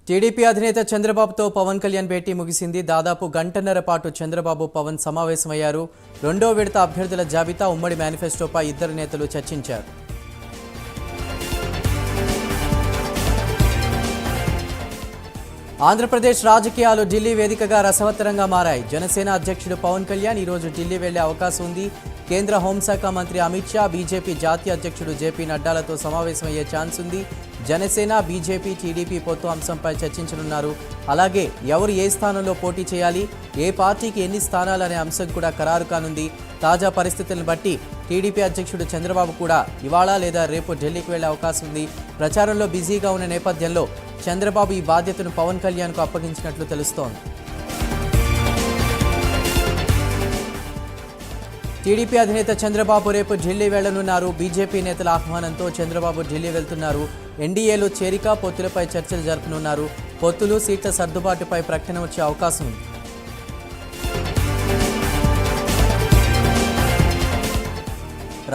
TDP అధినేత చంద్రబాబుతో పవన్ కళ్యాణ్ భేటీ ముగిసింది. దాదాపు గంటన్నర పాటు చంద్రబాబు పవన్ సమావేశమయ్యారు. రెండో విడత అభ్యర్థుల జాబితా, ఉమ్మడి మేనిఫెస్టోపై ఇద్దరు నేతలు చర్చించారు. ఆంధ్రప్రదేశ్ రాజకీయాలు ఢిల్లీ వేదికగా రసవత్తరంగా మారాయి. జనసేన అధ్యక్షుడు పవన్ కళ్యాణ్ ఈరోజు ఢిల్లీ వెళ్లే అవకాశం ఉంది. కేంద్ర హోంశాఖ మంత్రి అమిత్ షా, బీజేపీ జాతీయ అధ్యక్షుడు జేపీ నడ్డాలతో సమావేశమయ్యే ఛాన్స్ ఉంది. జనసేన, బీజేపీ, టీడీపీ పొత్తు అంశంపై చర్చించనున్నారు. అలాగే ఎవరు ఏ స్థానంలో పోటీ చేయాలి, ఏ పార్టీకి ఎన్ని స్థానాలనే అంశం కూడా ఖరారు కానుంది. తాజా పరిస్థితులను బట్టి టీడీపీ అధ్యక్షుడు చంద్రబాబు కూడా ఇవాళ లేదా రేపు ఢిల్లీకి వెళ్లే అవకాశం ఉంది. ప్రచారంలో బిజీగా ఉన్న నేపథ్యంలో చంద్రబాబు ఈ బాధ్యతను పవన్ కళ్యాణ్కు అప్పగించినట్లు తెలుస్తోంది. టీడీపీ అధినేత చంద్రబాబు రేపు ఢిల్లీ వెళ్లనున్నారు. బీజేపీ నేతల ఆహ్వానంతో చంద్రబాబు ఢిల్లీ వెళ్తున్నారు. ఎన్డీఏలో చేరిక, పొత్తులపై చర్చలు జరుపనున్నారు. పొత్తులు, సీట్ల సర్దుబాటుపై ప్రకటన వచ్చే అవకాశం ఉంది.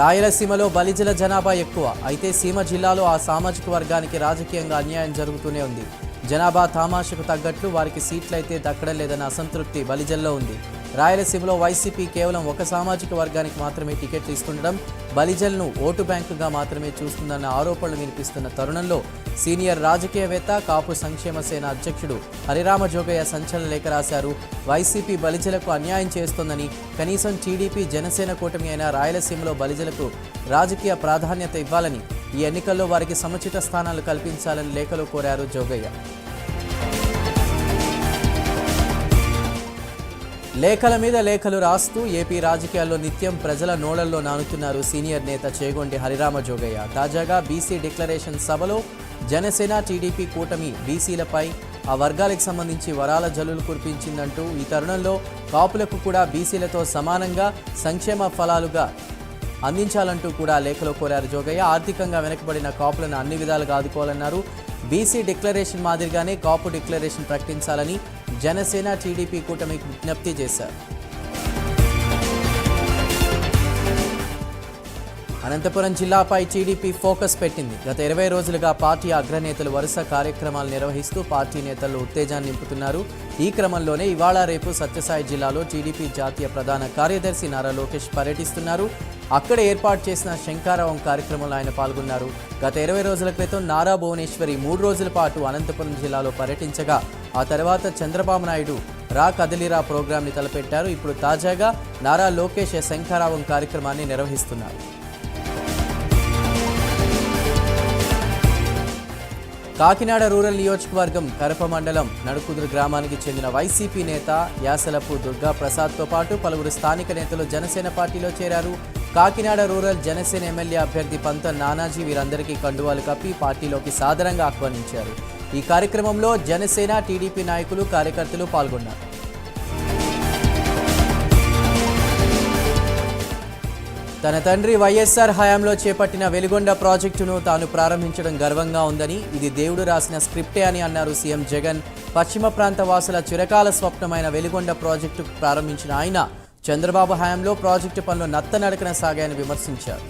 రాయలసీమలో బలిజల జనాభా ఎక్కువ. అయితే సీమ జిల్లాలో ఆ సామాజిక వర్గానికి రాజకీయంగా అన్యాయం జరుగుతూనే ఉంది. జనాభా తామాషకు తగ్గట్లు వారికి సీట్లయితే దక్కడం లేదన్న అసంతృప్తి బలిజల్లో ఉంది. రాయలసీమలో వైసీపీ కేవలం ఒక సామాజిక వర్గానికి మాత్రమే టికెట్లు ఇస్తుండడం, బలిజలను ఓటు బ్యాంకుగా మాత్రమే చూస్తుందన్న ఆరోపణలు వినిపిస్తున్న తరుణంలో సీనియర్ రాజకీయవేత్త, కాపు సంక్షేమ సేన అధ్యక్షుడు హరిరామ జోగయ్య సంచలన లేఖ రాశారు. వైసీపీ బలిజలకు అన్యాయం చేస్తోందని, కనీసం టీడీపీ, జనసేన కూటమి అయిన రాయలసీమలో బలిజలకు రాజకీయ ప్రాధాన్యత ఇవ్వాలని, ఈ ఎన్నికల్లో వారికి సముచిత స్థానాలు కల్పించాలని లేఖలో కోరారు జోగయ్య. లేఖల మీద లేఖలు రాస్తూ ఏపీ రాజకీయాల్లో నిత్యం ప్రజల నోళ్లలో నానుతున్నారు సీనియర్ నేత చేగొండి హరిరామ జోగయ్య. తాజాగా బీసీ డిక్లరేషన్ సభలో జనసేన, టీడీపీ కూటమి బీసీలపై, ఆ వర్గాలకు సంబంధించి వరాల జల్లులు కురిపించిందంటూ, ఈ తరుణంలో కాపులకు కూడా బీసీలతో సమానంగా సంక్షేమ ఫలాలుగా అందించాలంటూ కూడా లేఖలో కోరారు జోగయ్య. ఆర్థికంగా వెనుకబడిన కాపులను అన్ని విధాలుగా ఆదుకోవాలన్నారు. బీసీ డిక్లరేషన్ మాదిరిగానే కాపు డిక్లరేషన్ ప్రకటించాలని జనసేన, టీడీపీ కూటమికి విజ్ఞప్తి చేశారు. అనంతపురం జిల్లాపై టీడీపీ ఫోకస్ పెట్టింది. గత 20 రోజులుగా పార్టీ అగ్రనేతలు వరుస కార్యక్రమాలు నిర్వహిస్తూ పార్టీ నేతల్లో ఉత్తేజాన్ని నింపుతున్నారు. ఈ క్రమంలోనే ఇవాళ రేపు సత్యసాయి జిల్లాలో టీడీపీ జాతీయ ప్రధాన కార్యదర్శి నారా లోకేష్ పర్యటిస్తున్నారు. అక్కడ ఏర్పాటు చేసిన శంఖారావం కార్యక్రమంలో ఆయన పాల్గొన్నారు. గత 20 రోజుల క్రితం నారా భువనేశ్వరి 3 రోజుల పాటు అనంతపురం జిల్లాలో పర్యటించగా, ఆ తర్వాత చంద్రబాబు నాయుడు రా కదలిరా ప్రోగ్రాంని తలపెట్టారు. ఇప్పుడు తాజాగా నారా లోకేష్ శంఖారావం కార్యక్రమాన్ని నిర్వహిస్తున్నారు. కాకినాడ రూరల్ నియోజకవర్గం కరప మండలం నడుకుదురు గ్రామానికి చెందిన వైసీపీ నేత యాసలపు దుర్గా ప్రసాద్తో పాటు పలువురు స్థానిక నేతలు జనసేన పార్టీలో చేరారు. కాకినాడ రూరల్ జనసేన ఎమ్మెల్యే అభ్యర్థి పంతం నానాజీ వీరందరికీ కండువాలు కప్పి పార్టీలోకి సాదరంగా ఆహ్వానించారు. ఈ కార్యక్రమంలో జనసేన, టీడీపీ నాయకులు, కార్యకర్తలు పాల్గొన్నారు. తన తండ్రి వైఎస్ఆర్ హయాంలో చేపట్టిన వెలిగొండ ప్రాజెక్టును తాను ప్రారంభించడం గర్వంగా ఉందని, ఇది దేవుడు రాసిన స్క్రిప్టే అని అన్నారు సీఎం జగన్. పశ్చిమ ప్రాంత వాసుల చిరకాల స్వప్నమైన వెలిగొండ ప్రాజెక్టు ప్రారంభించిన ఆయన, చంద్రబాబు హయాంలో ప్రాజెక్టు పనులు నత్తనడకన సాగాయని విమర్శించారు.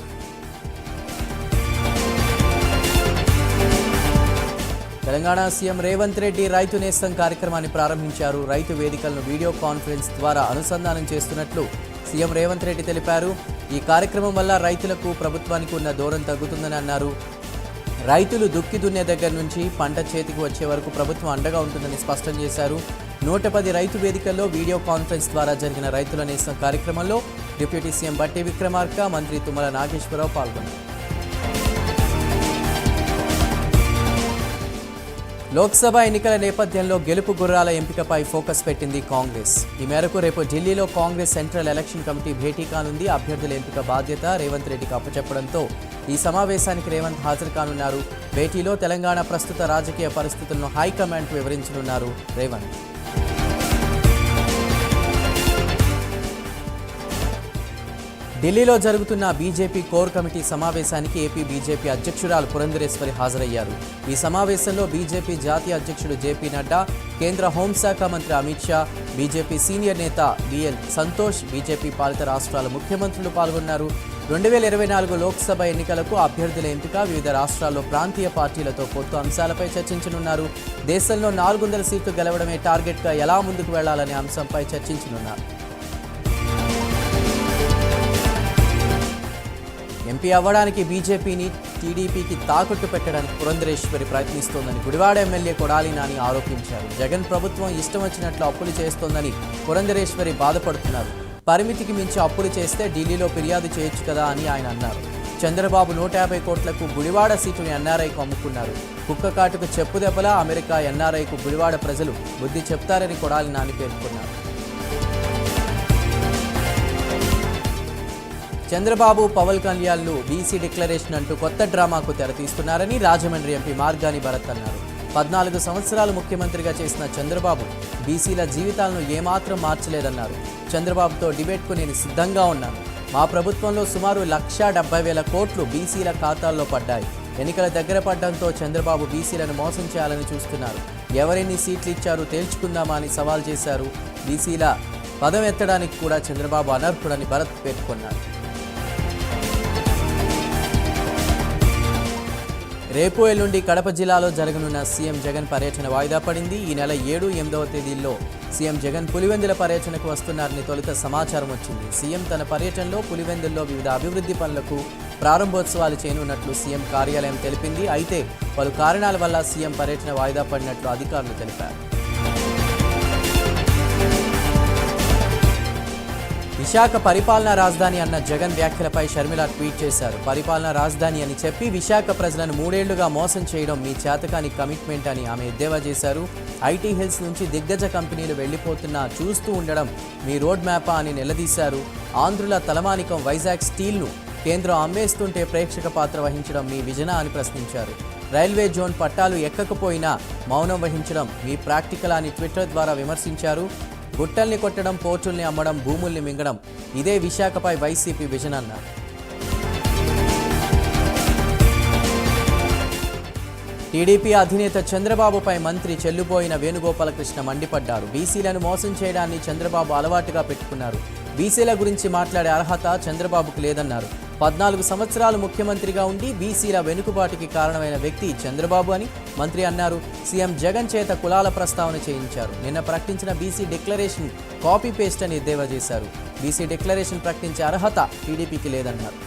తెలంగాణ సీఎం రేవంత్ రెడ్డి రైతు నేస్తం కార్యక్రమాన్ని ప్రారంభించారు. రైతు వేదికలను వీడియో కాన్ఫరెన్స్ ద్వారా అనుసంధానం చేస్తున్నట్లు సీఎం రేవంత్ రెడ్డి తెలిపారు. ఈ కార్యక్రమం వల్ల రైతులకు, ప్రభుత్వానికి ఉన్న దూరం తగ్గుతుందని అన్నారు. రైతులు దుక్కి దున్నే దగ్గర నుంచి పంట చేతికి వచ్చే వరకు ప్రభుత్వం అండగా ఉంటుందని స్పష్టం చేశారు. 110 రైతు వేదికల్లో వీడియో కాన్ఫరెన్స్ ద్వారా జరిగిన రైతుల నేస్తం కార్యక్రమంలో డిప్యూటీ సీఎం బట్టి విక్రమార్క, మంత్రి తుమ్మల నాగేశ్వరరావు పాల్గొన్నారు. లోక్సభ ఎన్నికల నేపథ్యంలో గెలుపు గుర్రాల ఎంపికపై ఫోకస్ పెట్టింది కాంగ్రెస్. ఈ మేరకు రేపు ఢిల్లీలో కాంగ్రెస్ సెంట్రల్ ఎలక్షన్ కమిటీ భేటీ కానుంది. అభ్యర్థుల ఎంపిక బాధ్యత రేవంత్ రెడ్డికి అప్పచెప్పడంతో ఈ సమావేశానికి రేవంత్ హాజరు కానున్నారు. భేటీలో తెలంగాణ ప్రస్తుత రాజకీయ పరిస్థితులను హైకమాండ్కు వివరించనున్నారు రేవంత్. ఢిల్లీలో జరుగుతున్న బీజేపీ కోర్ కమిటీ సమావేశానికి ఏపీ బీజేపీ అధ్యక్షురాలు పురంధరేశ్వరి హాజరయ్యారు. ఈ సమావేశంలో బీజేపీ జాతీయ అధ్యక్షుడు జేపీ నడ్డా, కేంద్ర హోంశాఖ మంత్రి అమిత్ షా, బీజేపీ సీనియర్ నేత బిఎల్ సంతోష్, బీజేపీ పాలిత రాష్ట్రాల ముఖ్యమంత్రులు పాల్గొన్నారు. 2024 లోక్సభ ఎన్నికలకు అభ్యర్థుల ఎంపిక, వివిధ రాష్ట్రాల్లో ప్రాంతీయ పార్టీలతో పొత్తు అంశాలపై చర్చించనున్నారు. దేశంలో 400 సీట్లు గెలవడమే టార్గెట్గా ఎలా ముందుకు వెళ్లాలనే అంశంపై చర్చించనున్నారు. ఎంపీ అవ్వడానికి బీజేపీని టీడీపీకి తాకట్టు పెట్టడానికి పురంధరేశ్వరి ప్రయత్నిస్తోందని గుడివాడ ఎమ్మెల్యే కొడాలి నాని ఆరోపించారు. జగన్ ప్రభుత్వం ఇష్టం వచ్చినట్లు అప్పులు చేస్తోందని పురంధరేశ్వరి బాధపడుతున్నారు. పరిమితికి మించి అప్పులు చేస్తే ఢిల్లీలో ఫిర్యాదు చేయొచ్చు కదా అని ఆయన అన్నారు. చంద్రబాబు 150 కోట్లకు గుడివాడ సీటుని ఎన్ఆర్ఐకు అమ్ముకున్నారు. కుక్క కాటుకు చెప్పు దెబ్బలా అమెరికా ఎన్ఆర్ఐకు గుడివాడ ప్రజలు బుద్ధి చెప్తారని కొడాలి నాని పేర్కొన్నారు. చంద్రబాబు, పవన్ కళ్యాణ్లు బీసీ డిక్లరేషన్ అంటూ కొత్త డ్రామాకు తెరతీస్తున్నారని రాజమండ్రి ఎంపీ మార్గాని భరత్ అన్నారు. 14 సంవత్సరాలు ముఖ్యమంత్రిగా చేసిన చంద్రబాబు బీసీల జీవితాలను ఏమాత్రం మార్చలేదన్నారు. చంద్రబాబుతో డిబేట్కు నేను సిద్ధంగా ఉన్నాను. మా ప్రభుత్వంలో సుమారు 1,70,000 కోట్లు బీసీల ఖాతాల్లో పడ్డాయి. ఎన్నికల దగ్గర పడ్డంతో చంద్రబాబు బీసీలను మోసం చేయాలని చూస్తున్నారు. ఎవరెన్ని సీట్లు ఇచ్చారో తేల్చుకుందామా అని సవాల్ చేశారు. బీసీల పదం ఎత్తడానికి కూడా చంద్రబాబు అనర్హుడని భరత్ పేర్కొన్నారు. రేపు ఎల్లుండి కడప జిల్లాలో జరగనున్న సీఎం జగన్ పర్యటన వాయిదా పడింది. ఈ నెల 7, 8వ తేదీల్లో సీఎం జగన్ పులివెందుల పర్యటనకు వస్తున్నారని తొలుత సమాచారం వచ్చింది. సీఎం తన పర్యటనలో పులివెందుల్లో వివిధ అభివృద్ధి పనులకు ప్రారంభోత్సవాలు చేయనున్నట్లు సీఎం కార్యాలయం తెలిపింది. అయితే పలు కారణాల వల్ల సీఎం పర్యటన వాయిదా పడినట్లు అధికారులు తెలిపారు. విశాఖ పరిపాలనా రాజధాని అన్న జగన్ వ్యాఖ్యలపై షర్మిల ట్వీట్ చేశారు. పరిపాలనా రాజధాని అని చెప్పి విశాఖ ప్రజలను 3 ఏళ్లుగా మోసం చేయడం మీ చేతకాని కమిట్మెంట్ అని ఆమె ఎద్దేవా చేశారు. ఐటీ హిల్స్ నుంచి దిగ్గజ కంపెనీలు వెళ్లిపోతున్నా చూస్తూ ఉండడం మీ రోడ్ మ్యాపా అని నిలదీశారు. ఆంధ్రుల తలమానికం వైజాగ్ స్టీల్ను కేంద్రం అమ్మేస్తుంటే ప్రేక్షక పాత్ర వహించడం మీ విజనా అని ప్రశ్నించారు. రైల్వే జోన్ పట్టాలు ఎక్కకపోయినా మౌనం వహించడం మీ ప్రాక్టికల్ అని ట్విట్టర్ ద్వారా విమర్శించారు. గుట్టల్ని కొట్టడం, పోర్టుల్ని అమ్మడం, భూముల్ని మింగడం ఇదే విశాఖపై వైసీపీ విజన్ అన్నారు. టీడీపీ అధినేత చంద్రబాబుపై మంత్రి చెల్లుబోయిన వేణుగోపాలకృష్ణ మండిపడ్డారు. బీసీలను మోసం చేయడాన్ని చంద్రబాబు అలవాటుగా పెట్టుకున్నారు. బీసీల గురించి మాట్లాడే అర్హత చంద్రబాబుకు లేదన్నారు. 14 సంవత్సరాలు ముఖ్యమంత్రిగా ఉండి బీసీల వెనుకబాటుకి కారణమైన వ్యక్తి చంద్రబాబు అని మంత్రి అన్నారు. సీఎం జగన్ చేత కులాల ప్రస్తావన చేయించారు. నిన్న ప్రకటించిన బీసీ డిక్లరేషన్ కాపీ పేస్ట్ అని ఎద్దేవా చేశారు. బీసీ డిక్లరేషన్ ప్రకటించే అర్హత టీడీపీకి లేదన్నారు.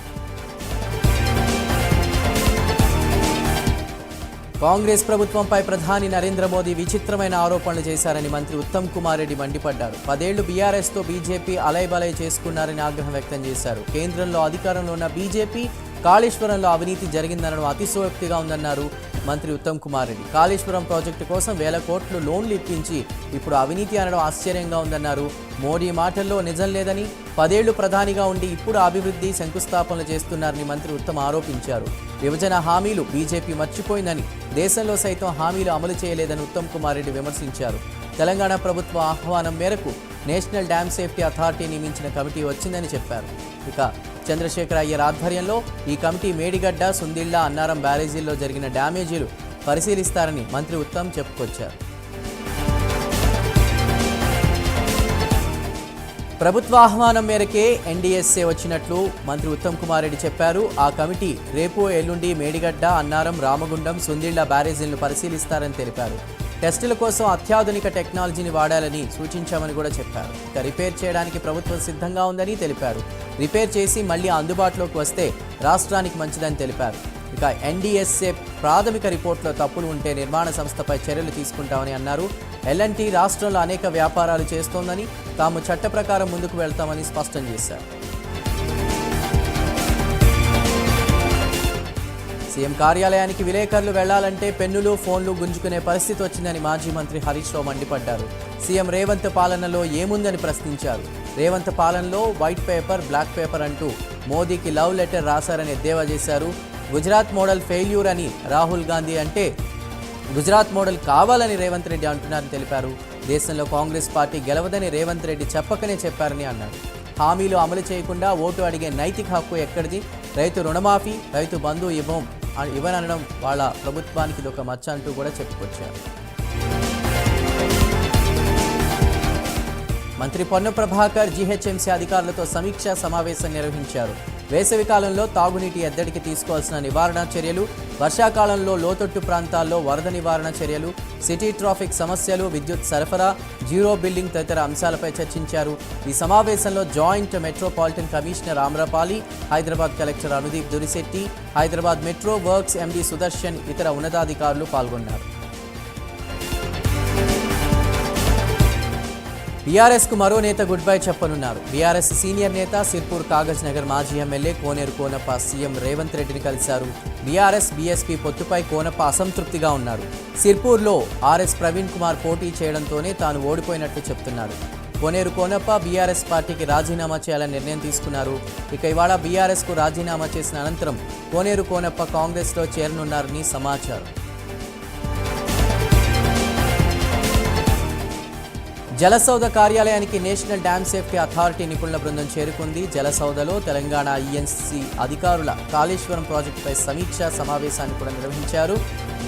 కాంగ్రెస్ ప్రభుత్వంపై ప్రధాని నరేంద్ర మోదీ విచిత్రమైన ఆరోపణలు చేశారని మంత్రి ఉత్తమ్ కుమార్ రెడ్డి మండిపడ్డారు. 10 ఏళ్లు బీఆర్ఎస్తో బీజేపీ అలైబలై చేసుకున్నారని ఆగ్రహం వ్యక్తం చేశారు. కేంద్రంలో అధికారంలో ఉన్న బీజేపీ కాళేశ్వరంలో అవినీతి జరిగిందనడం అతిశయోక్తిగా ఉందన్నారు మంత్రి ఉత్తమ్ కుమార్ రెడ్డి. కాళేశ్వరం ప్రాజెక్టు కోసం 1,000 కోట్లు లోన్లు ఇప్పించి ఇప్పుడు అవినీతి అనడం ఆశ్చర్యంగా ఉందన్నారు. మోడీ మాటల్లో నిజం లేదని, 10 ఏళ్లు ప్రధానిగా ఉండి ఇప్పుడు అభివృద్ధి శంకుస్థాపనలు చేస్తున్నారని మంత్రి ఉత్తమ్ ఆరోపించారు. విభజన హామీలు బీజేపీ మర్చిపోయిందని, దేశంలో సైతం హామీలు అమలు చేయలేదని ఉత్తమ్ కుమార్ రెడ్డి విమర్శించారు. తెలంగాణ ప్రభుత్వ ఆహ్వానం మేరకు నేషనల్ డ్యామ్ సేఫ్టీ అథారిటీ నియమించిన కమిటీ వచ్చిందని చెప్పారు. ఇక చంద్రశేఖర్ అయ్యర్ ఆధ్వర్యంలో ఈ కమిటీ మేడిగడ్డ, సుందిళ్ల, అన్నారం బ్యారేజీల్లో జరిగిన డ్యామేజీలు పరిశీలిస్తారని మంత్రి ఉత్తమ్ చెప్పుకొచ్చారు. ప్రభుత్వ ఆహ్వానం మేరకే ఎన్డీఎస్ఏ వచ్చినట్లు మంత్రి ఉత్తమ్ కుమార్ రెడ్డి చెప్పారు. ఆ కమిటీ రేపు ఎల్లుండి మేడిగడ్డ, అన్నారం, రామగుండం, సుందిళ్ల బ్యారేజీలను పరిశీలిస్తారని తెలిపారు. టెస్టుల కోసం అత్యాధునిక టెక్నాలజీని వాడాలని సూచించామని కూడా చెప్పారు. ఇక రిపేర్ చేయడానికి ప్రభుత్వం సిద్ధంగా ఉందని తెలిపారు. రిపేర్ చేసి మళ్లీ అందుబాటులోకి వస్తే రాష్ట్రానికి మంచిదని తెలిపారు. ఇక ఎన్డీఎస్ఏ ప్రాథమిక రిపోర్టులో తప్పులు ఉంటే నిర్మాణ సంస్థపై చర్యలు తీసుకుంటామని అన్నారు. ఎల్ఎన్టీ రాష్ట్రంలో అనేక వ్యాపారాలు చేస్తోందని, తాము చట్ట ప్రకారం ముందుకు వెళ్తామని స్పష్టం చేశారు. సీఎం కార్యాలయానికి విలేకరులు వెళ్లాలంటే పెన్నులు, ఫోన్లు గుంజుకునే పరిస్థితి వచ్చిందని మాజీ మంత్రి హరీష్ రావు మండిపడ్డారు. సీఎం రేవంత్ పాలనలో ఏముందని ప్రశ్నించారు. రేవంత్ పాలనలో వైట్ పేపర్, బ్లాక్ పేపర్ అంటూ మోదీకి లవ్ లెటర్ రాశారని ఎద్దేవా చేశారు. గుజరాత్ మోడల్ ఫెయిల్యూర్ అని రాహుల్ గాంధీ అంటే గుజరాత్ మోడల్ కావాలని రేవంత్ రెడ్డి అంటున్నారని తెలిపారు. దేశంలో కాంగ్రెస్ పార్టీ గెలవదని రేవంత్ రెడ్డి చెప్పకనే చెప్పారని అన్నారు. హామీలు అమలు చేయకుండా ఓటు అడిగే నైతిక హక్కు ఎక్కడిది? రైతు రుణమాఫీ, రైతు బంధు ఇవ్వనడం వాళ్ళ ప్రభుత్వానికి ఇది ఒక మచ్చ అంటూ కూడా చెప్పుకొచ్చారు. మంత్రి పొన్నం ప్రభాకర్ జీహెచ్ఎంసీ అధికారులతో సమీక్షా సమావేశం నిర్వహించారు. వేసవి కాలంలో తాగునీటి ఎద్దడికి తీసుకోవాల్సిన నివారణ చర్యలు, వర్షాకాలంలో లోతట్టు ప్రాంతాల్లో వరద నివారణ చర్యలు, సిటీ ట్రాఫిక్ సమస్యలు, విద్యుత్ సరఫరా, జీరో బిల్డింగ్ తదితర అంశాలపై చర్చించారు. ఈ సమావేశంలో joint metropolitan commissioner Amrapali, Hyderabad collector Anudeep Durishetti, Hyderabad metro works MD Sudarshan, ఇతర ఉన్నతాధికారులు పాల్గొన్నారు. బీఆర్ఎస్కు మరో నేత గుడ్ బై చెప్పనున్నారు. బీఆర్ఎస్ సీనియర్ నేత సిర్పూర్ కాగజ్ నగర్ మాజీ ఎమ్మెల్యే కోనేరు కోనప్ప సీఎం రేవంత్ రెడ్డిని కలిశారు. బీఆర్ఎస్ బీఎస్పీ పొత్తుపై కోనప్ప అసంతృప్తిగా ఉన్నారు. సిర్పూర్లో ఆర్ఎస్ ప్రవీణ్ కుమార్ పోటీ చేయడంతోనే తాను ఓడిపోయినట్లు చెప్తున్నారు. కోనేరు కోనప్ప బీఆర్ఎస్ పార్టీకి రాజీనామా చేయాలని నిర్ణయం తీసుకున్నారు. ఇక ఇవాళ బీఆర్ఎస్కు రాజీనామా చేసిన అనంతరం కోనేరు కోనప్ప కాంగ్రెస్లో చేరనున్నారని సమాచారం. జలసౌధ కార్యాలయానికి నేషనల్ డ్యామ్ సేఫ్టీ అథారిటీ నిపుణుల బృందం చేరుకుంది. జలసౌధలో తెలంగాణ ఈఎన్సీ అధికారుల కాళేశ్వరం ప్రాజెక్టుపై సమీక్షా సమావేశాన్ని కూడా నిర్వహించారు.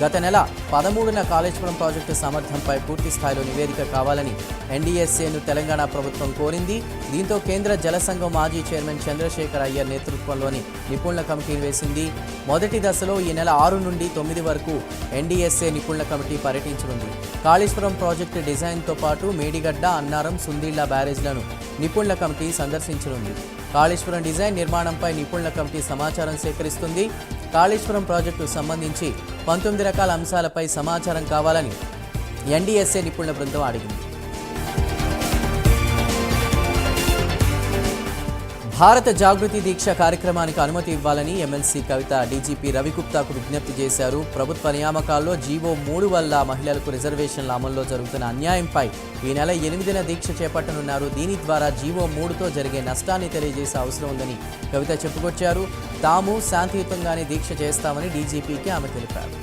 గత నెల 13న కాళేశ్వరం ప్రాజెక్టు సామర్థ్యంపై పూర్తి స్థాయిలో నివేదిక కావాలని ఎన్డీఎస్ఏను తెలంగాణ ప్రభుత్వం కోరింది. దీంతో కేంద్ర జలసంఘం మాజీ చైర్మన్ చంద్రశేఖర్ అయ్యర్ నేతృత్వంలోని నిపుణుల కమిటీని వేసింది. మొదటి దశలో ఈ నెల 6 నుండి 9 వరకు ఎన్డీఎస్ఏ నిపుణుల కమిటీ పర్యటించనుంది. కాళేశ్వరం ప్రాజెక్టు డిజైన్తో పాటు మేడిగడ్డ, అన్నారం, సుందీళ్ల బ్యారేజ్లను నిపుణుల కమిటీ సందర్శించనుంది. కాళేశ్వరం డిజైన్ నిర్మాణంపై నిపుణుల కమిటీ సమాచారం సేకరిస్తుంది. కాళేశ్వరం ప్రాజెక్టుకు సంబంధించి 19 రకాల అంశాలపై సమాచారం కావాలని ఎన్డీఎస్ఏ నిపుణుల బృందం అడిగింది. భారత జాగృతి దీక్ష కార్యక్రమానికి అనుమతి ఇవ్వాలని ఎమ్మెల్సీ కవిత డీజీపీ రవిగుప్తాకు విజ్ఞప్తి చేశారు. ప్రభుత్వ నియామకాల్లో జీవో 3 వల్ల మహిళలకు రిజర్వేషన్ల అమల్లో జరుగుతున్న అన్యాయంపై ఈ నెల 8న దీక్ష చేపట్టనున్నారు. దీని ద్వారా జీవో 3తో జరిగే నష్టాన్ని తెలియజేసే అవసరం ఉందని కవిత చెప్పుకొచ్చారు. తాము శాంతియుతంగానే దీక్ష చేస్తామని డీజీపీకి ఆమె తెలిపారు.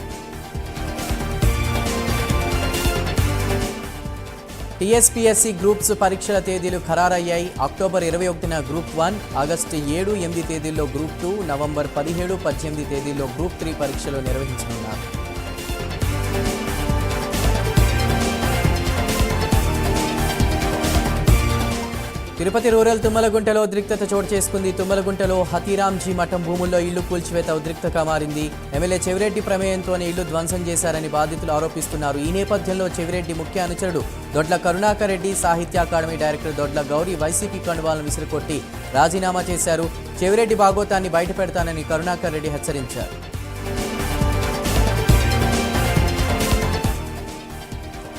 టీఎస్పీఎస్సీ గ్రూప్స్ పరీక్షల తేదీలు ఖరారయ్యాయి. అక్టోబర్ 21న గ్రూప్ 1, ఆగస్టు 7, 8 తేదీల్లో గ్రూప్ 2, నవంబర్ 17, 18 తేదీల్లో గ్రూప్ 3 పరీక్షలు నిర్వహించనున్నారు. తిరుపతి రూరల్ తుమ్మలగుంటలో ఉద్రిక్తత చోటు చేసుకుంది. తుమ్మలగుంటలో హతీరాంజీ మఠం భూముల్లో ఇళ్లు కూల్చివేత ఉద్రిక్తగా మారింది. ఎమ్మెల్యే చెవిరెడ్డి ప్రమేయంతోనే ఇళ్లు ధ్వంసం చేశారని బాధితులు ఆరోపిస్తున్నారు. ఈ నేపథ్యంలో చెవిరెడ్డి ముఖ్య అనుచరుడు దొడ్ల కరుణాకర్ రెడ్డి, సాహిత్య అకాడమీ డైరెక్టర్ దొడ్ల గౌరీ వైసీపీ కండువాలను విసిరికొట్టి రాజీనామా చేశారు. చెవిరెడ్డి భాగోతాన్ని బయటపెడతానని కరుణాకర్ రెడ్డి హెచ్చరించారు.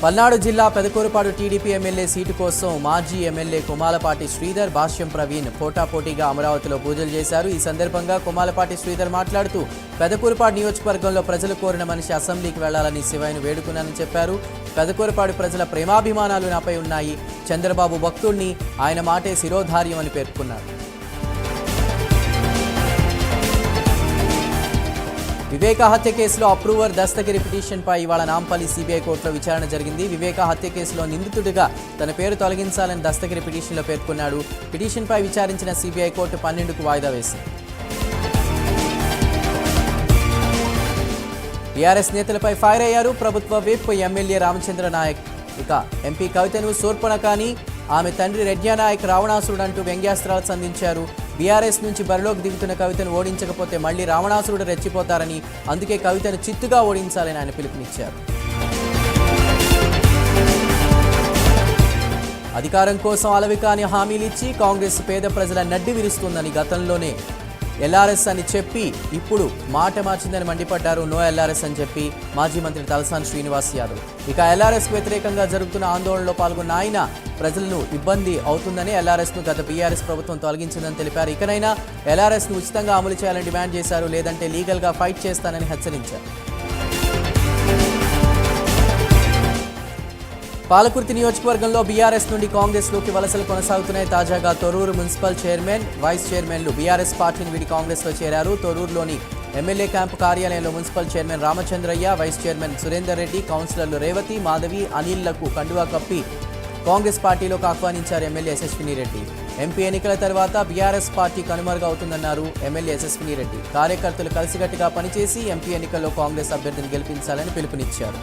పల్నాడు జిల్లా పెదకూరుపాడు టీడీపీ ఎమ్మెల్యే సీటు కోసం మాజీ ఎమ్మెల్యే కొమాలపాటి శ్రీధర్, భాష్యం ప్రవీణ్ పోటాపోటీగా అమరావతిలో పూజలు చేశారు. ఈ సందర్భంగా కొమాలపాటి శ్రీధర్ మాట్లాడుతూ పెదకూరుపాడు నియోజకవర్గంలో ప్రజలు కోరిన మనిషి అసెంబ్లీకి వెళ్లాలని శివయ్యను వేడుకున్నానని చెప్పారు. పెదకూరుపాడు ప్రజల ప్రేమాభిమానాలు నాపై ఉన్నాయి. చంద్రబాబు భక్తుడిని, ఆయన మాటే శిరోధార్యం అని పేర్కొన్నారు. వివేక హత్య కేసులో అప్రూవర్ దస్తగిరి పిటిషన్పై ఇవాళ నాంపల్లి సిబిఐ కోర్టులో విచారణ జరిగింది. వివేక హత్య కేసులో నిందితుడిగా తన పేరు తొలగించాలని దస్తగిరి పిటిషన్లో పేర్కొన్నాడు. పిటిషన్పై విచారించిన సిబిఐ కోర్టు 12కు వాయిదా వేసింది. టీఆర్ఎస్ నేతలపై ఫైర్ అయ్యారు ప్రభుత్వ విప్ ఎమ్మెల్యే రామచంద్ర నాయక్. ఇక ఎంపీ కవితను శూర్పణఖని, ఆమె తండ్రి రెడ్యానాయక్ రావణాసురుడు అంటూ వ్యంగ్యాస్త్రాలు సంధించారు. బీఆర్ఎస్ నుంచి బరిలోకి దిగుతున్న కవితను ఓడించకపోతే మళ్లీ రావణాసురుడు రెచ్చిపోతారని, అందుకే కవితను చిత్తుగా ఓడించాలని ఆయన పిలుపునిచ్చారు. అధికారం కోసం అలవికాని హామీలిచ్చి కాంగ్రెస్ పేద ప్రజల నడ్డి విరుస్తుందని గతంలోనే ఎల్ఆర్ఎస్ అని చెప్పి ఇప్పుడు మాట మార్చిందని మండిపడ్డారు. నో ఎల్ఆర్ఎస్ అని చెప్పి మాజీ మంత్రి తలసాని శ్రీనివాస్ యాదవ్. ఇక ఎల్ఆర్ఎస్కు వ్యతిరేకంగా జరుగుతున్న ఆందోళనలో పాల్గొన్న ఆయన ప్రజలను ఇబ్బంది అవుతుందని ఎల్ఆర్ఎస్ను గత బీఆర్ఎస్ ప్రభుత్వం తొలగించిందని తెలిపారు. ఇకనైనా ఎల్ఆర్ఎస్ను ఉచితంగా అమలు చేయాలని డిమాండ్ చేశారు. లేదంటే లీగల్గా ఫైట్ చేస్తానని హెచ్చరించారు. పాలకుర్తి నియోజకవర్గంలో బీఆర్ఎస్ నుండి కాంగ్రెస్లోకి వలసలు కొనసాగుతున్నాయి. తాజాగా తొర్రూరు మున్సిపల్ చైర్మన్, వైస్ చైర్మన్లు బీఆర్ఎస్ పార్టీని వీడి కాంగ్రెస్లో చేరారు. తొర్రూరులోని ఎమ్మెల్యే క్యాంపు కార్యాలయంలో municipal chairman Ramachandraiah, vice chairman Surender Reddy, కౌన్సిలర్లు రేవతి, మాధవి, అనిల్లకు కండువా కప్పి కాంగ్రెస్ పార్టీలోకి ఆహ్వానించారు ఎమ్మెల్యే యశస్విని రెడ్డి. ఎంపీ ఎన్నికల తర్వాత బీఆర్ఎస్ పార్టీ కనుమరుగవుతుందన్నారు ఎమ్మెల్యే యశస్విని రెడ్డి. కార్యకర్తలు కలిసికట్టుగా పనిచేసి ఎంపీ ఎన్నికల్లో కాంగ్రెస్ అభ్యర్థిని గెలిపించాలని పిలుపునిచ్చారు.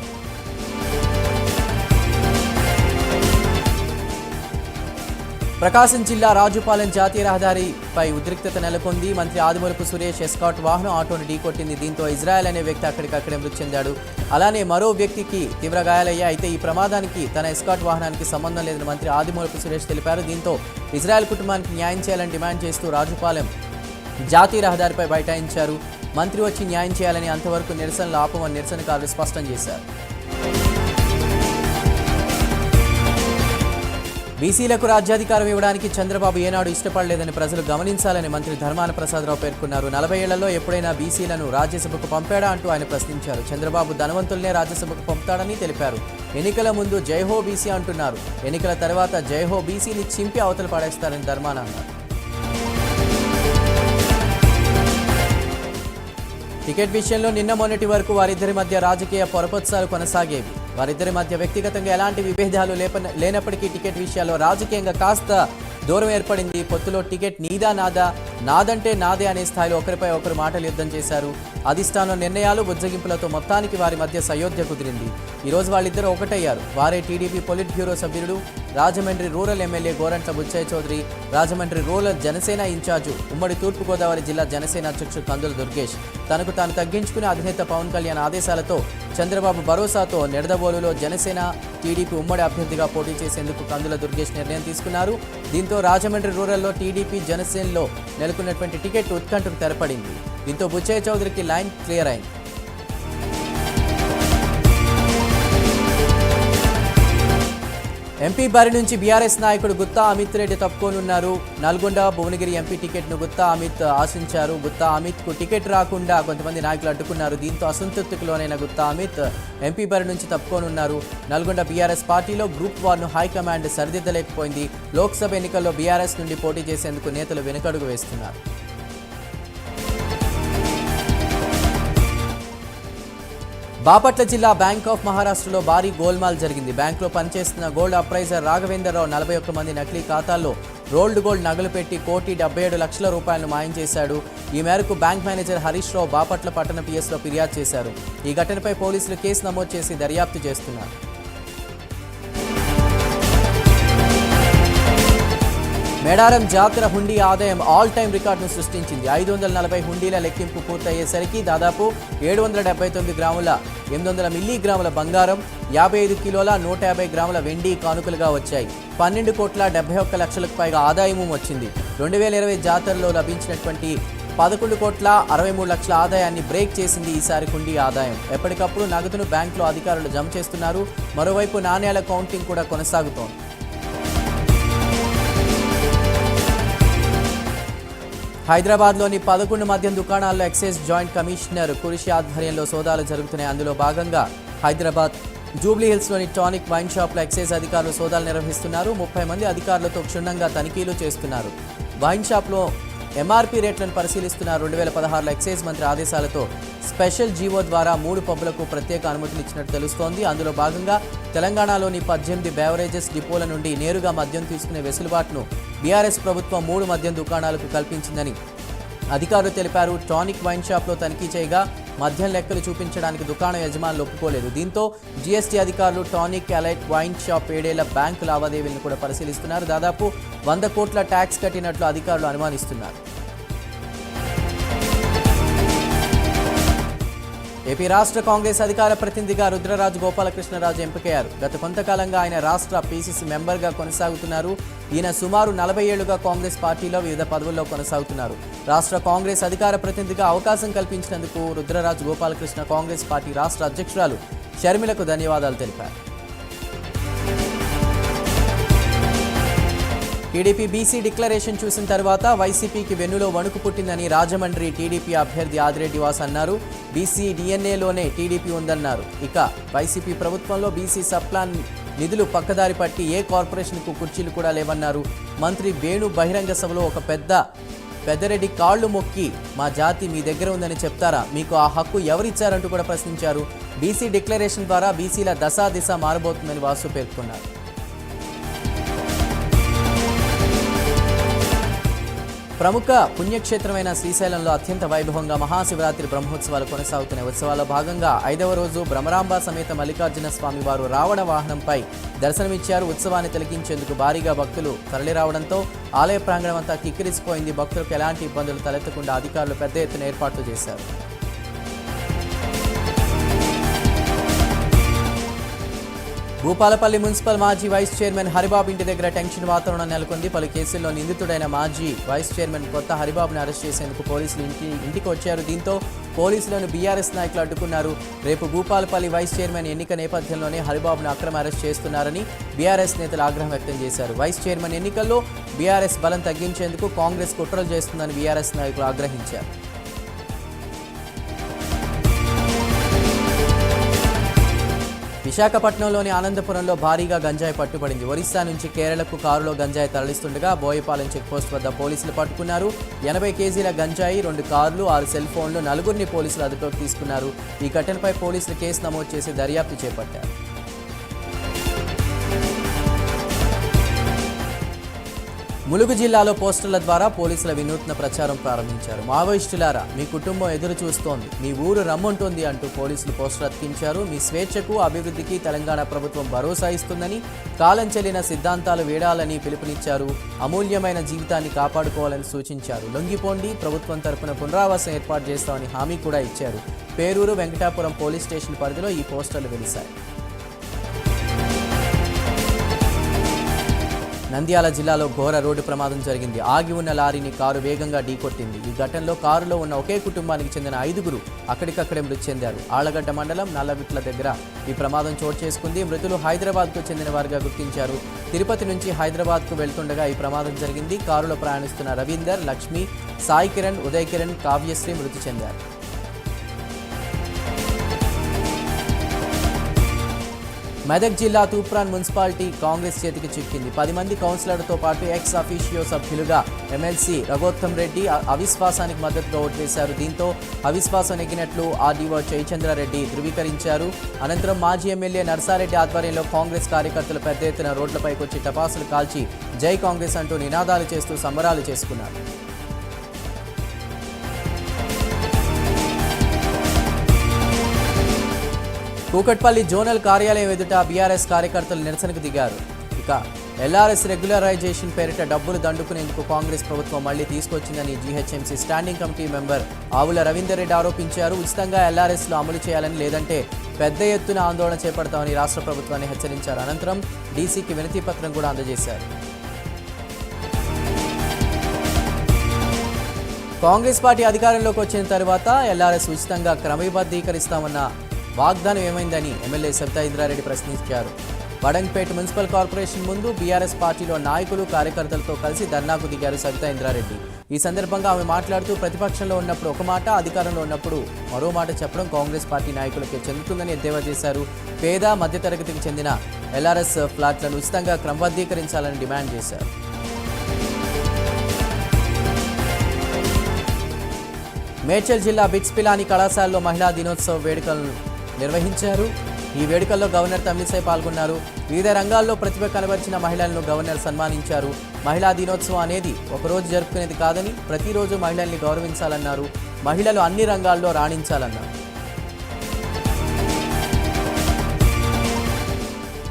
ప్రకాశం జిల్లా రాజుపాలెం జాతీయ రహదారిపై ఉద్రిక్తత నెలకొంది. మంత్రి ఆదిమూలపు సురేష్ ఎస్కాట్ వాహనం ఆటోను ఢీకొట్టింది. దీంతో ఇజ్రాయెల్ అనే వ్యక్తి అక్కడికక్కడే మృతి చెందాడు. అలానే మరో వ్యక్తికి తీవ్ర గాయాలయ్యాయి. అయితే ఈ ప్రమాదానికి తన ఎస్కాట్ వాహనానికి సంబంధం లేదని మంత్రి ఆదిమూలపు సురేష్ తెలిపారు. దీంతో ఇజ్రాయెల్ కుటుంబానికి న్యాయం చేయాలని డిమాండ్ చేస్తూ రాజుపాలెం జాతీయ రహదారిపై బైఠాయించారు. మంత్రి వచ్చి న్యాయం చేయాలని, అంతవరకు నిరసనలు ఆపమని నిరసనకారులు స్పష్టం చేశారు. బీసీలకు రాజ్యాధికారం ఇవ్వడానికి చంద్రబాబు ఏనాడు ఇష్టపడలేదని ప్రజలు గమనించాలని మంత్రి ధర్మాన ప్రసాదరావు పేర్కొన్నారు. 40 ఏళ్లలో ఎప్పుడైనా బీసీలను రాజ్యసభకు పంపాడా అంటూ ఆయన ప్రశ్నించారు. చంద్రబాబు ధనవంతులనే రాజ్యసభకు పంపుతాడని తెలిపారు. ఎన్నికల ముందు జైహో బీసీ అంటున్నారు, ఎన్నికల తర్వాత జైహో బీసీని చింపి అవతల పడేస్తారని ధర్మాన అన్నారు. టికెట్ విషయంలో నిన్న మొన్నటి వరకు వారిద్దరి మధ్య రాజకీయ పొరపత్సాలు కొనసాగేవి. వారిద్దరి మధ్య వ్యక్తిగతంగా ఎలాంటి విభేదాలు లేనప్పటికీ టికెట్ విషయాల్లో రాజకీయంగా కాస్త దూరం ఏర్పడింది. పొత్తులో టికెట్ నీదా నాదా, నాదంటే నాదే అనే స్థాయిలో ఒకరిపై ఒకరు మాటలు యుద్ధం చేశారు. అధిష్టానం నిర్ణయాలు బుజ్జగింపులతో మొత్తానికి వారి మధ్య సయోధ్య కుదిరింది. ఈరోజు వాళ్ళిద్దరూ ఒకటయ్యారు. వారే టీడీపీ పొలిట్ బ్యూరో సభ్యుడు, Rajahmundry rural MLA Gorantla Butchaiah Chowdary, Rajahmundry rural Janasena in charge, ఉమ్మడి తూర్పుగోదావరి జిల్లా జనసేన అధ్యక్షుడు కందుల దుర్గేష్. తనకు తాను తగ్గించుకుని అధినేత పవన్ కళ్యాణ్ ఆదేశాలతో చంద్రబాబు భరోసాతో నిడదవోలులో జనసేన టీడీపీ ఉమ్మడి అభ్యర్థిగా పోటీ చేసేందుకు కందుల దుర్గేష్ నిర్ణయం తీసుకున్నారు. దీంతో రాజమండ్రి రూరల్లో టీడీపీ జనసేనలో నెలకొన్నటువంటి టికెట్ ఉత్కంఠకు తెరపడింది. దీంతో బుచ్చయ్య చౌదరికి లైన్ క్లియర్ అయింది. ఎంపీ బరి నుంచి బీఆర్ఎస్ నాయకుడు గుత్తా అమిత్ రెడ్డి తప్పుకోనున్నారు. నల్గొండ భువనగిరి ఎంపీ టికెట్ను గుత్తా అమిత్ ఆశించారు. గుత్తా అమిత్కు టికెట్ రాకుండా కొంతమంది నాయకులు అడ్డుకున్నారు. దీంతో అసంతృప్తికి లోనైన గుత్తా అమిత్ ఎంపీ బరి నుంచి తప్పుకోనున్నారు. నల్గొండ బీఆర్ఎస్ పార్టీలో గ్రూప్ వార్ను హైకమాండ్ సరిదిద్దలేకపోయింది. లోక్సభ ఎన్నికల్లో బీఆర్ఎస్ నుండి పోటీ చేసేందుకు నేతలు వెనుకడుగు వేస్తున్నారు. బాపట్ల జిల్లా బ్యాంక్ ఆఫ్ మహారాష్ట్రలో భారీ గోల్మాల్ జరిగింది. బ్యాంకులో పనిచేస్తున్న గోల్డ్ అప్రైజర్ రాఘవేంద్రరావు 41 మంది నకిలీ ఖాతాల్లో రోల్డ్ గోల్డ్ నగలు పెట్టి ₹1,77,00,000 మాయం చేశాడు. ఈ మేరకు బ్యాంక్ మేనేజర్ హరీష్ రావు బాపట్ల పట్టణ పిఎస్లో ఫిర్యాదు చేశారు. ఈ ఘటనపై పోలీసులు కేసు నమోదు చేసి దర్యాప్తు చేస్తున్నారు. మేడారం జాతర హుండీ ఆదాయం ఆల్ టైమ్ రికార్డును సృష్టించింది. 540 హుండీల లెక్కింపు పూర్తయ్యేసరికి దాదాపు 779 గ్రాముల 800 మిల్లీగ్రాముల బంగారం, 55 కిలోల 150 గ్రాముల వెండి కానుకలుగా వచ్చాయి. 12,71,00,000కు పైగా ఆదాయము వచ్చింది. 2020 జాతరలో లభించినటువంటి 11,63,00,000 ఆదాయాన్ని బ్రేక్ చేసింది ఈసారి హుండీ ఆదాయం. ఎప్పటికప్పుడు నగదును బ్యాంకులో అధికారులు జమ చేస్తున్నారు. మరోవైపు నాణేల కౌంటింగ్ కూడా కొనసాగుతోంది. హైదరాబాద్లోని 11 మద్యం దుకాణాల్లో ఎక్సైజ్ జాయింట్ కమిషనర్ కురిషి ఆధ్వర్యంలో సోదాలు జరుగుతున్నాయి. అందులో భాగంగా హైదరాబాద్ జూబ్లీ హిల్స్లోని టానిక్ వైన్ షాప్లో ఎక్సైజ్ అధికారులు సోదాలు నిర్వహిస్తున్నారు. 30 మంది అధికారులతో క్షుణ్ణంగా తనిఖీలు చేస్తున్నారు. వైన్ షాప్లో ఎంఆర్పీ రేట్లను పరిశీలిస్తున్నారు. 2016లో ఎక్సైజ్ మంత్రి ఆదేశాలతో స్పెషల్ జీవో ద్వారా 3 పబ్బులకు ప్రత్యేక అనుమతులు ఇచ్చినట్టు తెలుస్తోంది. అందులో భాగంగా తెలంగాణలోని 18 బెవరేజెస్ డిపోల నుండి నేరుగా మద్యం తీసుకునే వెసులుబాటును బీఆర్ఎస్ ప్రభుత్వం 3 మద్యం దుకాణాలకు కల్పించిందని అధికారులు తెలిపారు. టానిక్ వైన్ షాప్లో తనిఖీ చేయగా మద్యం లెక్కలు చూపించడానికి దుకాణ యజమానులు ఒప్పుకోలేదు. దీంతో జీఎస్టీ అధికారులు టానిక్ ఎలైట్ వైన్ షాప్ 7 ఏళ్ల బ్యాంకు లావాదేవీలను కూడా పరిశీలిస్తున్నారు. దాదాపు 100 కోట్ల ట్యాక్స్ కట్టినట్లు అధికారులు అనుమానిస్తున్నారు. ఏపీ రాష్ట్ర కాంగ్రెస్ అధికార ప్రతినిధిగా రుద్రరాజు గోపాలకృష్ణరాజు ఎంపికయ్యారు. గత కొంతకాలంగా ఆయన రాష్ట్ర పీసీసీ మెంబర్గా కొనసాగుతున్నారు. ఈయన సుమారు 40 ఏళ్లుగా కాంగ్రెస్ పార్టీలో వివిధ పదవుల్లో కొనసాగుతున్నారు. రాష్ట్ర కాంగ్రెస్ అధికార ప్రతినిధిగా అవకాశం కల్పించినందుకు రుద్రరాజు గోపాలకృష్ణ కాంగ్రెస్ పార్టీ రాష్ట్ర అధ్యక్షురాలు షర్మిలకు ధన్యవాదాలు తెలిపారు. టీడీపీ బీసీ డిక్లరేషన్ చూసిన తర్వాత వైసీపీకి వెన్నులో వణుకు పుట్టిందని రాజమండ్రి టీడీపీ అభ్యర్థి ఆదిరెడ్డి వాస్ అన్నారు. బీసీ డిఎన్ఏలోనే టీడీపీ ఉందన్నారు. ఇక వైసీపీ ప్రభుత్వంలో బీసీ సప్లాన్ నిధులు పక్కదారి పట్టి ఏ కార్పొరేషన్కు కుర్చీలు కూడా లేవన్నారు. మంత్రి వేణు బహిరంగ సభలో ఒక పెద్దరెడ్డి కాళ్లు మొక్కి మా జాతి మీ దగ్గర ఉందని చెప్తారా, మీకు ఆ హక్కు ఎవరిచ్చారంటూ కూడా ప్రశ్నించారు. బీసీ డిక్లరేషన్ ద్వారా బీసీల దశ మారబోతుందని వాసు పేర్కొన్నారు. ప్రముఖ పుణ్యక్షేత్రమైన శ్రీశైలంలో అత్యంత వైభవంగా మహాశివరాత్రి బ్రహ్మోత్సవాలు కొనసాగుతున్నాయి. ఉత్సవాల్లో భాగంగా 5వ రోజు భ్రమరాంబ సమేత మల్లికార్జున స్వామి వారు రావణ వాహనంపై దర్శనమిచ్చారు. ఉత్సవాన్ని తిలకించేందుకు భారీగా భక్తులు తరలిరావడంతో ఆలయ ప్రాంగణం అంతా కిక్కిరిసిపోయింది. భక్తులకు ఎలాంటి ఇబ్బందులు తలెత్తకుండా అధికారులు పెద్ద ఎత్తున ఏర్పాట్లు చేశారు. భూపాలపల్లి మున్సిపల్ మాజీ వైస్ చైర్మన్ హరిబాబు ఇంటి దగ్గర టెన్షన్ వాతావరణం నెలకొంది. పలు కేసుల్లో నిందితుడైన మాజీ వైస్ చైర్మన్ కొత్త హరిబాబును అరెస్ట్ చేసేందుకు పోలీసులు ఇంటికి వచ్చారు. దీంతో పోలీసులను బీఆర్ఎస్ నాయకులు అడ్డుకున్నారు. రేపు భూపాలపల్లి వైస్ చైర్మన్ ఎన్నిక నేపథ్యంలోనే హరిబాబును అక్రమ అరెస్ట్ చేస్తున్నారని బీఆర్ఎస్ నేతలు ఆగ్రహం వ్యక్తం చేశారు. వైస్ చైర్మన్ ఎన్నికల్లో బీఆర్ఎస్ బలం తగ్గించేందుకు కాంగ్రెస్ కుట్రలు చేస్తుందని బీఆర్ఎస్ నాయకులు ఆగ్రహించారు. విశాఖపట్నంలోని ఆనందపురంలో భారీగా గంజాయి పట్టుబడింది. ఒరిస్సా నుంచి కేరళకు కారులో గంజాయి తరలిస్తుండగా బోయపాలెం చెక్పోస్ట్ వద్ద పోలీసులు పట్టుకున్నారు. 80 కేజీల గంజాయి, 2 కార్లు, 6 సెల్ ఫోన్లు, 4 పోలీసులు అదుపులోకి తీసుకున్నారు. ఈ ఘటనపై పోలీసులు కేసు నమోదు చేసి దర్యాప్తు చేపట్టారు. ములుగు జిల్లాలో పోస్టర్ల ద్వారా పోలీసుల వినూత్న ప్రచారం ప్రారంభించారు. మావోయిస్టులారా, మీ కుటుంబం ఎదురు చూస్తోంది, మీ ఊరు రమ్మంటోంది అంటూ పోలీసులు పోస్టర్ అతికించారు. మీ స్వేచ్ఛకు, అభివృద్ధికి తెలంగాణ ప్రభుత్వం భరోసా ఇస్తుందని, కాలం చెల్లిన సిద్ధాంతాలు వీడాలని పిలుపునిచ్చారు. అమూల్యమైన జీవితాన్ని కాపాడుకోవాలని సూచించారు. లొంగిపోండి, ప్రభుత్వం తరపున పునరావాసం ఏర్పాటు చేస్తామని హామీ కూడా ఇచ్చారు. పేరూరు, వెంకటాపురం పోలీస్ స్టేషన్ పరిధిలో ఈ పోస్టర్లు వెలిశాయి. నంద్యాల జిల్లాలో ఘోర రోడ్డు ప్రమాదం జరిగింది. ఆగి ఉన్న లారీని కారు వేగంగా ఢీకొట్టింది. ఈ ఘటనలో కారులో ఉన్న ఒకే కుటుంబానికి చెందిన 5గురు అక్కడికక్కడే మృతి చెందారు. ఆళ్లగడ్డ మండలం నల్లవిట్ల దగ్గర ఈ ప్రమాదం చోటు చేసుకుంది. మృతులు హైదరాబాద్కు చెందిన వారిగా గుర్తించారు. తిరుపతి నుంచి హైదరాబాద్కు వెళ్తుండగా ఈ ప్రమాదం జరిగింది. కారులో ప్రయాణిస్తున్న రవీందర్, లక్ష్మి, సాయి కిరణ్, ఉదయ్ కిరణ్, కావ్యశ్రీ మృతి చెందారు. మెదక్ జిల్లా తూప్రాన్ మున్సిపాలిటీ కాంగ్రెస్ చేతికి చిక్కింది. 10 మంది కౌన్సిలర్లతో పాటు ఎక్స్ అఫీషియో సభ్యులుగా ఎమ్మెల్సీ రఘోత్తమ్ రెడ్డి అవిశ్వాసానికి మద్దతుగా ఓటు వేశారు. దీంతో అవిశ్వాసం నెగ్గినట్లు ఆర్డీఓ జయచంద్రారెడ్డి ధృవీకరించారు. అనంతరం మాజీ ఎమ్మెల్యే నర్సారెడ్డి ఆధ్వర్యంలో కాంగ్రెస్ కార్యకర్తలు పెద్ద ఎత్తున రోడ్లపైకి వచ్చి టపాసులు కాల్చి జై కాంగ్రెస్ అంటూ నినాదాలు చేస్తూ సంబరాలు చేసుకున్నారు. కూకట్పల్లి జోనల్ కార్యాలయం ఎదుట బీఆర్ఎస్ కార్యకర్తలు నిరసనకు దిగారు. ఇక ఎల్ఆర్ఎస్ రెగ్యులరైజేషన్ పేరిట డబ్బులు దండుకునేందుకు కాంగ్రెస్ ప్రభుత్వం మళ్లీ తీసుకొచ్చిందని జీహెచ్ఎంసీ స్టాండింగ్ కమిటీ మెంబర్ ఆవుల రవీందర్ రెడ్డి ఆరోపించారు. ఉచితంగా ఎల్ఆర్ఎస్లో అమలు చేయాలని, లేదంటే పెద్ద ఎత్తున ఆందోళన చేపడతామని రాష్ట్ర ప్రభుత్వాన్ని హెచ్చరించారు. అనంతరం డీసీకి వినతి పత్రం కూడా అందజేశారు. కాంగ్రెస్ పార్టీ అధికారంలోకి వచ్చిన తర్వాత ఎల్ఆర్ఎస్ ఉచితంగా క్రమబద్ధీకరిస్తామన్న వాగ్దానం ఏమైందని ఎమ్మెల్యే సబితా ఇంద్రారెడ్డి ప్రశ్నించారు. వడంగపేట మున్సిపల్ కార్పొరేషన్ ముందు బీఆర్ఎస్ పార్టీలో నాయకులు, కార్యకర్తలతో కలిసి ధర్నాకు దిగారు సబితా ఇంద్రారెడ్డి. ఈ సందర్భంగా ఆమె మాట్లాడుతూ ప్రతిపక్షంలో ఉన్నప్పుడు ఒక మాట, అధికారంలో ఉన్నప్పుడు మరో మాట చెప్పడం కాంగ్రెస్ పార్టీ నాయకులకే చెందుతుందని ఎద్దేవా చేశారు. పేద, మధ్యతరగతికి చెందిన ఎల్ఆర్ఎస్ ఫ్లాట్లను ఉచితంగా క్రమబద్ధీకరించాలని డిమాండ్ చేశారు. మేడ్చల్ జిల్లా బిట్స్ పిలాని కళాశాలలో మహిళా దినోత్సవ వేడుకలను నిర్వహించారు. ఈ వేడుకల్లో గవర్నర్ తమిళిసై పాల్గొన్నారు. వివిధ రంగాల్లో ప్రతిభ కనబరిచిన మహిళలను గవర్నర్ సన్మానించారు. మహిళా దినోత్సవం అనేది ఒకరోజు జరుపుకునేది కాదని, ప్రతిరోజు మహిళల్ని గౌరవించాలన్నారు. మహిళలు అన్ని రంగాల్లో రాణించాలన్నారు.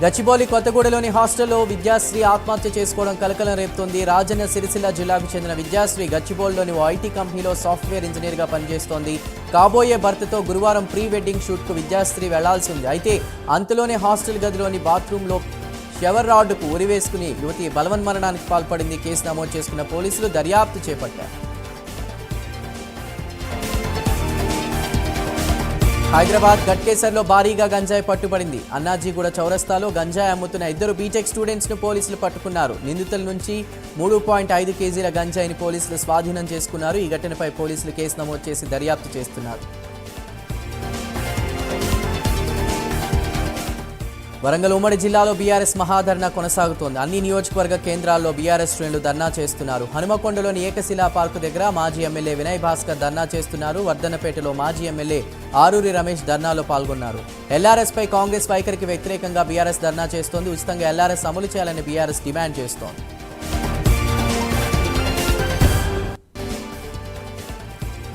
గచ్చిబౌలి కొత్తగూడలోని హాస్టల్లో విద్యాశ్రీ ఆత్మహత్య చేసుకోవడం కలకలం రేపుతోంది. రాజన్న సిరిసిల్ల జిల్లాకు చెందిన విద్యాశ్రీ గచ్చిబౌలిలోని ఓ ఐటీ కంపెనీలో సాఫ్ట్వేర్ ఇంజనీర్గా పనిచేస్తోంది. కాబోయే భర్తతో గురువారం ప్రీ వెడ్డింగ్ షూట్కు విద్యాశ్రీ వెళ్లాల్సి ఉంది. అయితే అంతలోనే హాస్టల్ గదిలోని బాత్రూంలో షవర్ రాడ్కు ఉరివేసుకుని యువతి బలవన్మరణానికి పాల్పడింది. కేసు నమోదు చేసుకున్న పోలీసులు దర్యాప్తు చేపట్టారు. హైదరాబాద్ గట్కేసర్లో భారీగా గంజాయి పట్టుబడింది. అన్నాజీగూడ చౌరస్తాలో గంజాయి అమ్ముతున్న 2 బీటెక్ స్టూడెంట్స్ను పోలీసులు పట్టుకున్నారు. నిందితుల నుంచి 3.5 కేజీల గంజాయిని పోలీసులు స్వాధీనం చేసుకున్నారు. ఈ ఘటనపై పోలీసులు కేసు నమోదు చేసి దర్యాప్తు చేస్తున్నారు. వరంగల్ ఉమ్మడి జిల్లాలో బీఆర్ఎస్ మహాధర్నా కొనసాగుతోంది. అన్ని నియోజకవర్గ కేంద్రాల్లో బీఆర్ఎస్ శ్రేణులు ధర్నా చేస్తున్నారు. హనుమకొండలోని ఏకశిలా పార్కు దగ్గర మాజీ ఎమ్మెల్యే వినయ్ భాస్కర్ ధర్నా చేస్తున్నారు. వర్ధన్నపేటలో మాజీ ఎమ్మెల్యే ఆరూరి రమేష్ ధర్నాలో పాల్గొన్నారు. ఎల్ఆర్ఎస్ పై కాంగ్రెస్ వైఖరికి వ్యతిరేకంగా బీఆర్ఎస్ ధర్నా చేస్తోంది. ఉచితంగా ఎల్ఆర్ఎస్ అమలు చేయాలని బీఆర్ఎస్ డిమాండ్ చేస్తోంది.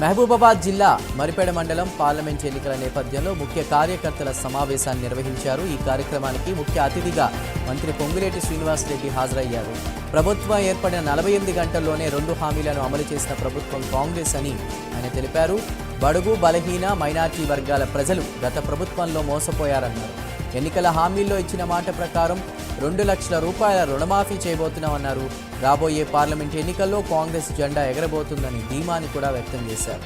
మహబూబాబాద్ జిల్లా మరిపేడ మండలం పార్లమెంట్ ఎన్నికల నేపథ్యంలో ముఖ్య కార్యకర్తల సమావేశాన్ని నిర్వహించారు. ఈ కార్యక్రమానికి ముఖ్య అతిథిగా మంత్రి పొంగులేటి శ్రీనివాసరెడ్డి హాజరయ్యారు. ప్రభుత్వం ఏర్పడిన 48 గంటల్లోనే 2 హామీలను అమలు చేసిన ప్రభుత్వం కాంగ్రెస్ అని ఆయన తెలిపారు. బడుగు బలహీన మైనార్టీ వర్గాల ప్రజలు గత ప్రభుత్వంలో మోసపోయారన్నారు. ఎన్నికల హామీల్లో ఇచ్చిన మాట ప్రకారం 2 లక్షల రూపాయల రుణమాఫీ చేయబోతున్నామన్నారు. రాబోయే పార్లమెంట్ ఎన్నికల్లో కాంగ్రెస్ జెండా ఎగరబోతుందని ధీమాని కూడా వ్యక్తం చేశారు.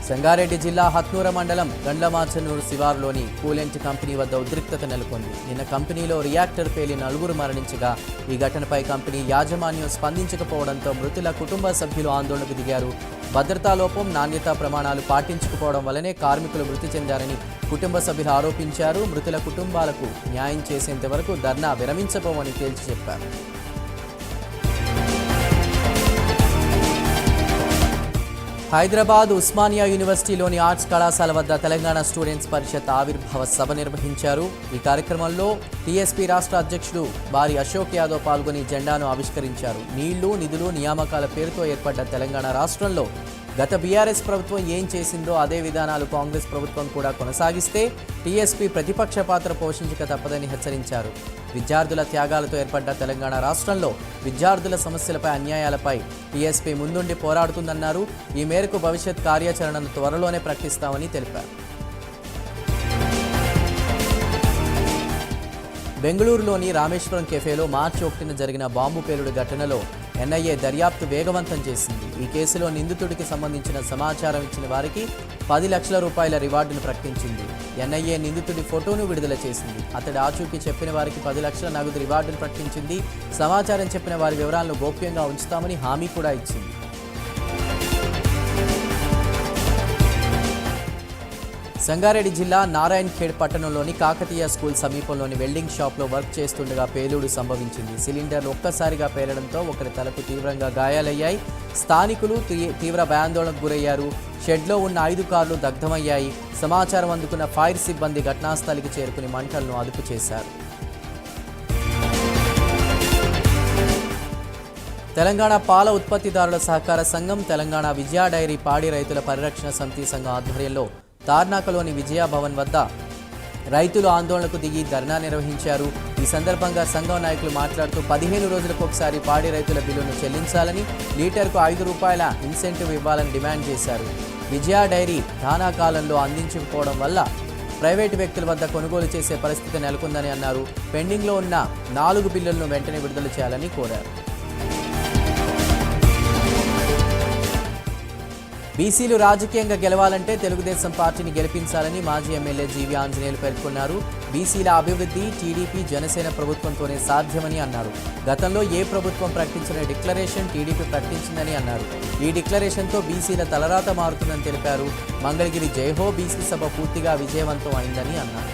సంగారెడ్డి జిల్లా హత్నూర మండలం గండ్లమాచనూరు శివారులోని కూలెంట్ కంపెనీ వద్ద ఉద్రిక్తత నెలకొంది. నిన్న కంపెనీలో రియాక్టర్ పేలి 4 మరణించగా ఈ ఘటనపై కంపెనీ యాజమాన్యం స్పందించకపోవడంతో మృతుల కుటుంబ సభ్యులు ఆందోళనకు దిగారు. భద్రతా లోపం, నాణ్యతా ప్రమాణాలు పాటించకపోవడం వల్లనే కార్మికులు మృతి చెందారని కుటుంబ సభ్యులు ఆరోపించారు. మృతుల కుటుంబాలకు న్యాయం చేసేంత వరకు ధర్నా విరమించబోమని తేల్చి చెప్పారు. హైదరాబాద్ ఉస్మానియా యూనివర్సిటీలోని ఆర్ట్స్ కళాశాల వద్ద తెలంగాణ స్టూడెంట్స్ పరిషత్ ఆవిర్భావ సభ నిర్వహించారు. ఈ కార్యక్రమంలో టీఎస్పీ రాష్ట్ర అధ్యక్షుడు బారి అశోక్ యాదవ్ పాల్గొని జెండాను ఆవిష్కరించారు. నీళ్లు, నిధులు, నియామకాల పేరుతో ఏర్పడ్డ తెలంగాణ రాష్ట్రంలో గత బీఆర్ఎస్ ప్రభుత్వం ఏం చేసిందో అదే విధానాలు కాంగ్రెస్ ప్రభుత్వం కూడా కొనసాగిస్తే టీఎస్పీ ప్రతిపక్ష పాత్ర పోషించక తప్పదని హెచ్చరించారు. విద్యార్థుల త్యాగాలతో ఏర్పడ్డ తెలంగాణ రాష్ట్రంలో విద్యార్థుల సమస్యలపై, అన్యాయాలపై టీఎస్పీ ముందుండి పోరాడుతుందన్నారు. ఈ మేరకు భవిష్యత్ కార్యాచరణను త్వరలోనే ప్రకటిస్తామని తెలిపారు. బెంగళూరులోని రామేశ్వరం కెఫేలో మార్చి 1న జరిగిన బాంబు పేలుడు ఘటనలో ఎన్ఐఏ దర్యాప్తు వేగవంతం చేసింది. ఈ కేసులో నిందితుడికి సంబంధించిన సమాచారం ఇచ్చిన వారికి 10 లక్షల రూపాయల రివార్డును ప్రకటించింది. ఎన్ఐఏ నిందితుడి ఫోటోను విడుదల చేసింది. అతడి ఆచూకీ చెప్పిన వారికి 10 లక్షల నగదు రివార్డును ప్రకటించింది. సమాచారం చెప్పిన వారి వివరాలను గోప్యంగా ఉంచుతామని హామీ కూడా ఇచ్చింది. సంగారెడ్డి జిల్లా నారాయణఖేడ్ పట్టణంలోని కాకతీయ స్కూల్ సమీపంలోని వెల్డింగ్ షాప్లో వర్క్ చేస్తుండగా పేలుడు సంభవించింది. సిలిండర్లు ఒక్కసారిగా పేలడంతో ఒకరి తలకు తీవ్రంగా గాయాలయ్యాయి. స్థానికులు తీవ్ర భయాందోళనకు గురయ్యారు. షెడ్లో ఉన్న 5 కార్లు దగ్ధమయ్యాయి. సమాచారం అందుకున్న ఫైర్ సిబ్బంది ఘటనాస్థలికి చేరుకుని మంటలను అదుపు చేశారు. తెలంగాణ పాల ఉత్పత్తిదారుల సహకార సంఘం, తెలంగాణ విజయ డైరీ పాడి రైతుల పరిరక్షణ సమితి సంఘం ఆధ్వర్యంలో తార్నాకలోని విజయ భవన్ వద్ద రైతులు ఆందోళనకు దిగి ధర్నా నిర్వహించారు. ఈ సందర్భంగా సంఘం నాయకులు మాట్లాడుతూ 15 రోజులకు ఒకసారి పాడి రైతుల బిల్లును చెల్లించాలని, లీటర్కు 5 రూపాయల ఇన్సెంటివ్ ఇవ్వాలని డిమాండ్ చేశారు. విజయ డైరీ ధానాకాలంలో అందించకపోవడం వల్ల ప్రైవేటు వ్యక్తుల వద్ద కొనుగోలు చేసే పరిస్థితి నెలకొందని అన్నారు. పెండింగ్లో ఉన్న 4 బిల్లులను వెంటనే విడుదల చేయాలని కోరారు. బీసీలు రాజకీయంగా గెలవాలంటే తెలుగుదేశం పార్టీని గెలిపించాలని మాజీ ఎమ్మెల్యే జీవి ఆంజనేయులు పేర్కొన్నారు. బీసీల అభివృద్ధి టీడీపీ, జనసేన ప్రభుత్వంతోనే సాధ్యమని అన్నారు. గతంలో ఏ ప్రభుత్వం ప్రకటించిన డిక్లరేషన్ టీడీపీ ప్రకటించిందని అన్నారు. ఈ డిక్లరేషన్తో బీసీల తలరాత మారుతుందని తెలిపారు. మంగళగిరి జైహో బీసీ సభ పూర్తిగా విజయవంతం అయిందని అన్నారు.